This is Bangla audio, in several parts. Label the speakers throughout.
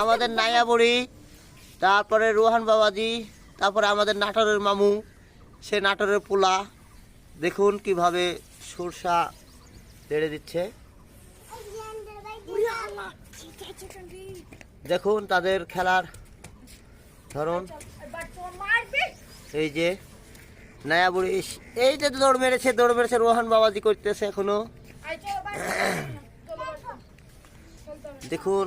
Speaker 1: আমাদের নাইয়া বুড়ি, তারপরে রোহান বাবাজি, তারপরে আমাদের নাটোরের মামু, সে নাটোরের পোলা। দেখুন কিভাবে সরষা লেড়ে দিচ্ছে। দেখুন তাদের খেলার ধরুন। এই যে নায়া বুড়ি, এই যে দৌড় মেরেছে রোহান বাবাজি করতেছে এখনো। দেখুন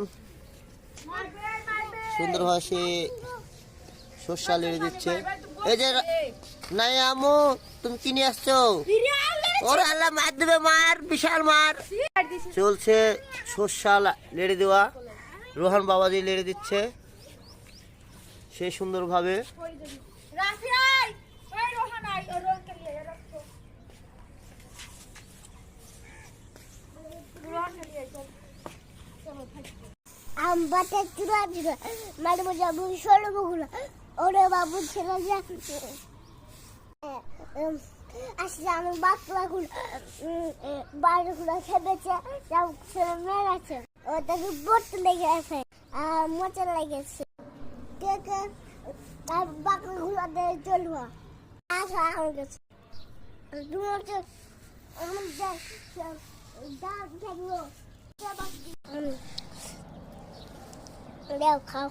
Speaker 1: সুন্দরভাবে সে সর্ষা লেড়ে দিচ্ছে। এই যে নাইয়া আম্মু, তুমি কি নিয়ে আসছো? ওরে আল্লাহ, মার দেবে, মার, বিশাল মার। চলছে সর্ষা লেড়ে দেওয়া, রোহান বাবাজি লেড়ে দিচ্ছে সে সুন্দরভাবে।
Speaker 2: ওরে বাবু ছেলে আসলে আমি বাচ্চাগুলো বাড়িগুলো খেপেছে, মেরেছে, ওটাকে পড়তে লেগে আছে, মোচা লেগেছে, আর বাচ্চাগুলো দিয়ে চলবো। আশা এখন গেছে খাও।